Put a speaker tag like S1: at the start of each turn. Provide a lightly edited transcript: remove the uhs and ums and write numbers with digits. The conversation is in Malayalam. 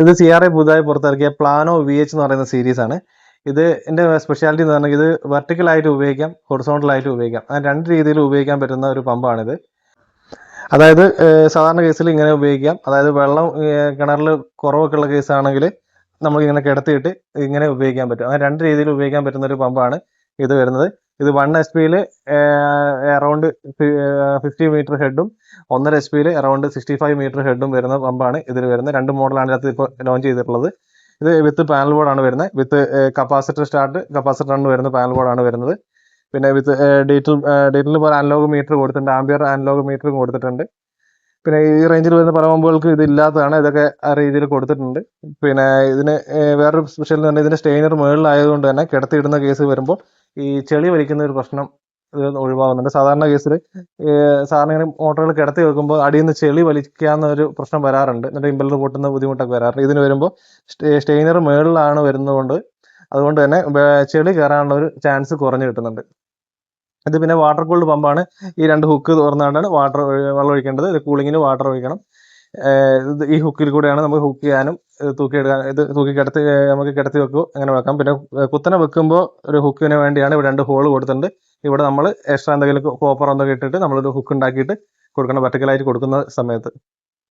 S1: ഇത് CRA പുതുതായി പുറത്തിറക്കിയ പ്ലാനോ VH എന്ന് പറയുന്ന സീരീസ് ആണ്. ഇത് എൻ്റെ സ്പെഷ്യാലിറ്റി എന്ന് പറഞ്ഞാൽ ഇത് വെർട്ടിക്കലായിട്ട് ഉപയോഗിക്കാം, ഹൊറിസോണ്ടലായിട്ട് ഉപയോഗിക്കാം. അങ്ങനെ രണ്ട് രീതിയിൽ ഉപയോഗിക്കാൻ പറ്റുന്ന ഒരു പമ്പാണിത്. അതായത് സാധാരണ കേസിൽ ഇങ്ങനെ ഉപയോഗിക്കാം. അതായത് വെള്ളം കിണറിൽ കുറവൊക്കെ ഉള്ള കേസാണെങ്കിൽ നമുക്കിങ്ങനെ കിടത്തിയിട്ട് ഇങ്ങനെ ഉപയോഗിക്കാൻ പറ്റും. അങ്ങനെ രണ്ട് രീതിയിൽ ഉപയോഗിക്കാൻ പറ്റുന്ന ഒരു പമ്പാണ് ഇത് വരുന്നത്. ഇത് 1 HP-ൽ അറൗണ്ട് 50 മീറ്റർ ഹെഡും 1.5 HP-ൽ അറൗണ്ട് 65 മീറ്റർ ഹെഡും വരുന്ന പമ്പാണ് ഇതിൽ വരുന്നത്. രണ്ട് മോഡലാണ് ഇതിനകത്ത് ഇപ്പോൾ ലോഞ്ച് ചെയ്തിട്ടുള്ളത്. ഇത് വിത്ത് പാനൽ ബോർഡാണ് വരുന്നത്. വിത്ത് കപ്പാസിറ്ററിന് വരുന്ന പാനൽ ബോർഡാണ് വരുന്നത്. പിന്നെ വിത്ത് ഡീറ്റെയിൽ പോലെ അനലോഗ് മീറ്റർ കൊടുത്തിട്ടുണ്ട്, ആംബിയർ അനലോഗ് മീറ്ററും കൊടുത്തിട്ടുണ്ട്. പിന്നെ ഈ റേഞ്ചിൽ വരുന്ന പല പമ്പുകൾക്ക് ഇത് ഇല്ലാത്തതാണ്, ഇതൊക്കെ ആ രീതിയിൽ കൊടുത്തിട്ടുണ്ട്. പിന്നെ ഇതിന് വേറൊരു സ്പെഷ്യൽ എന്ന് പറഞ്ഞാൽ ഇതിന്റെ സ്റ്റെയിനർ മുകളിലായതുകൊണ്ട് തന്നെ കിടത്തിയിടുന്ന കേസ് വരുമ്പോൾ ഈ ചെളി വലിക്കുന്ന ഒരു പ്രശ്നം ഇത് ഒഴിവാകുന്നുണ്ട്. സാധാരണ കേസിൽ സാധാരണ ഇങ്ങനെ മോട്ടോറുകൾ കിടത്തി വെക്കുമ്പോൾ അടിയിൽ നിന്ന് ചെളി വലിക്കാവുന്ന ഒരു പ്രശ്നം വരാറുണ്ട്, എന്നിട്ട് ഇമ്പലർ പൊട്ടുന്ന ബുദ്ധിമുട്ടൊക്കെ വരാറുണ്ട്. ഇതിന് വരുമ്പോൾ സ്റ്റെയിനർ മുകളിലാണ് വരുന്നതുകൊണ്ട് അതുകൊണ്ട് തന്നെ ചെളി കയറാനുള്ള ഒരു ചാൻസ് കുറഞ്ഞു കിട്ടുന്നുണ്ട്. ഇത് പിന്നെ വാട്ടർ കൂൾഡ് പമ്പാണ്. ഈ രണ്ട് ഹുക്ക് തുറന്നുകൊണ്ടാണ് വെള്ളം ഒഴിക്കേണ്ടത്. ഇത് കൂളിങ്ങിന് വാട്ടർ ഒഴിക്കണം. ഈ ഹുക്കിൽ കൂടെയാണ് നമുക്ക് ഹുക്ക് ചെയ്യാനും തൂക്കിയെടുക്കാൻ, ഇത് നമുക്ക് കിടത്തി വെക്കും, അങ്ങനെ വെക്കാം. പിന്നെ കുത്തനെ വെക്കുമ്പോൾ ഒരു ഹുക്കിന് വേണ്ടിയാണ് ഇവിടെ 2 ഹോൾ കൊടുത്തിട്ടുണ്ട്. ഇവിടെ നമ്മൾ എക്സ്ട്രാ എന്തെങ്കിലും കോപ്പർ എന്തെങ്കിലും ഇട്ടിട്ട് നമ്മളൊരു ഹുക്ക് ഉണ്ടാക്കിയിട്ട് കൊടുക്കണം വെർട്ടിക്കലായിട്ട് കൊടുക്കുന്ന സമയത്ത്.